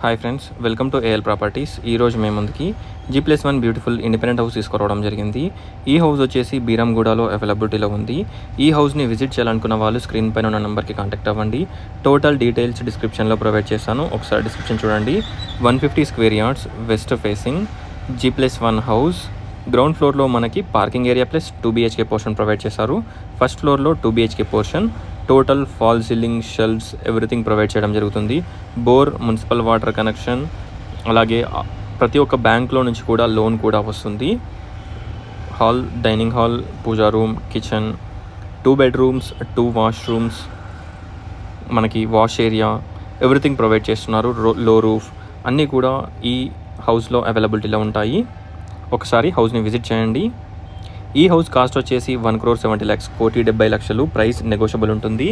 Hi friends, welcome to AL properties. ఈరోజు మేము ముందుకి G+1 బ్యూటిఫుల్ ఇండిపెండెంట్ హౌస్ తీసుకురావడం జరిగింది. ఈ హౌస్ వచ్చేసి బీరంగూడలో అవైలబిలిటీలో ఉంది. ఈ హౌస్ని విజిట్ చేయాలనుకున్న వాళ్ళు స్క్రీన్ పైన ఉన్న నెంబర్కి కాంటాక్ట్ అవ్వండి. టోటల్ డీటెయిల్స్ డిస్క్రిప్షన్లో ప్రొవైడ్ చేస్తాను, ఒకసారి డిస్క్రిప్షన్ చూడండి. 150 square yards, west facing, G+1 house. Ground ఫ్లోర్లో మనకి parking area plus 2 BHK portion provide చేశారు. ఫస్ట్ ఫ్లోర్లో 2 BHK portion, total fall ceiling, shelves, everything provide చేయడం జరుగుతుంది. బోర్, మున్సిపల్ వాటర్ కనెక్షన్, అలాగే ప్రతి ఒక్క బ్యాంక్లో నుంచి కూడా లోన్ కూడా వస్తుంది. హాల్, డైనింగ్ హాల్, పూజా రూమ్, కిచెన్, 2 బెడ్రూమ్స్, 2 వాష్రూమ్స్, మనకి వాష్ ఏరియా, ఎవ్రీథింగ్ ప్రొవైడ్ చేస్తున్నారు. లో రూఫ్ అన్నీ కూడా ఈ హౌస్లో అవైలబిలిటీలో ఉంటాయి. ఒకసారి హౌస్ని విజిట్ చేయండి. ఈ హౌస్ కాస్ట్ వచ్చేసి 1,70 lakhs, 1,70,00,000 ప్రైస్ నెగోషియబుల్ ఉంటుంది.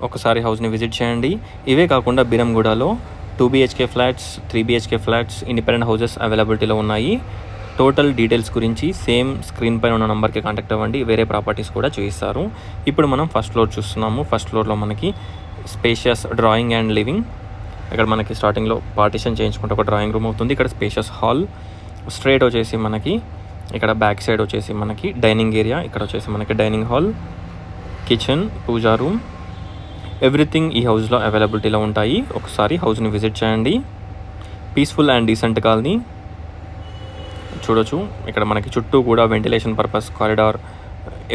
ఒకసారి హౌస్ని విజిట్ చేయండి. ఇవే కాకుండా బీరంగూడలో 2 BHK flats, 3 BHK flats, independent houses అవైలబిలిటీలో ఉన్నాయి. టోటల్ డీటెయిల్స్ గురించి సేమ్ స్క్రీన్ పైన ఉన్న నెంబర్కి కాంటాక్ట్ అవ్వండి. వేరే ప్రాపర్టీస్ కూడా చూపిస్తారు. ఇప్పుడు మనం ఫస్ట్ ఫ్లోర్ చూస్తున్నాము. ఫస్ట్ ఫ్లోర్లో మనకి స్పేషియస్ డ్రాయింగ్ అండ్ లివింగ్. ఇక్కడ మనకి స్టార్టింగ్లో పార్టీషన్ చేయించుకుంటే ఒక డ్రాయింగ్ రూమ్ అవుతుంది. ఇక్కడ స్పేషియస్ హాల్, స్ట్రైట్ వచ్చేసి మనకి ఇక్కడ బ్యాక్ సైడ్ వచ్చేసి మనకి డైనింగ్ ఏరియా, ఇక్కడ వచ్చేసి మనకి డైనింగ్ హాల్, కిచెన్, పూజా రూమ్, ఎవ్రీథింగ్ ఈ హౌస్లో అవైలబిలిటీలో ఉంటాయి. ఒకసారి హౌస్ని విజిట్ చేయండి. పీస్ఫుల్ అండ్ డీసెంట్ కాలనీ చూడొచ్చు. ఇక్కడ మనకి చుట్టూ కూడా ventilation purpose corridor,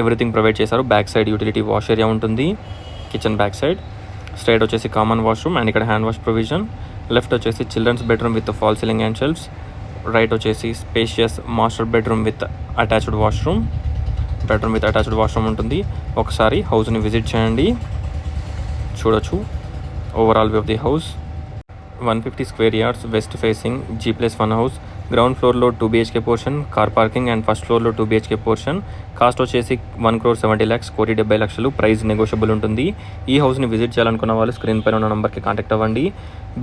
everything provide చేశారు. Back side utility wash area ఉంటుంది. కిచెన్ బ్యాక్ సైడ్ స్ట్రైట్ వచ్చేసి కామన్ వాష్రూమ్ అండ్ ఇక్కడ హ్యాండ్ వాష్ ప్రొవిజన్. లెఫ్ట్ వచ్చేసి children's bedroom with false ceiling and shelves. Right వచ్చేసి spacious master bedroom with attached washroom. ఉంటుంది. ఒకసారి హౌస్ని visit చేయండి. చూడొచ్చు overall view of the house. 150 square yards, west facing, G+1 house. Ground ఫ్లోర్లో 2 BHK portion, car parking and first ఫ్లోర్లో 2 BHK portion. Cost వచ్చేసి 1,70 lakhs, 1,70,00,000 price negotiable ఉంటుంది. ఈ హౌస్ని విజిట్ చేయాలనుకున్న వాళ్ళు స్క్రీన్ పైన ఉన్న నెంబర్కి కాంటాక్ట్ అవ్వండి.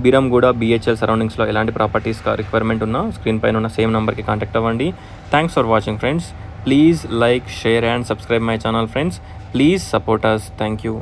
బీరంగూడ, BHL సరౌండింగ్స్లో ఎలాంటి ప్రాపర్టీస్ రిక్వైర్మెంట్ ఉన్నా స్క్రీన్ పైన ఉన్న సేమ్ నెంబర్కి కాంటాక్ట్ అవ్వండి. Thanks for watching friends. Please like, share and subscribe my channel friends. Please support us. Thank you.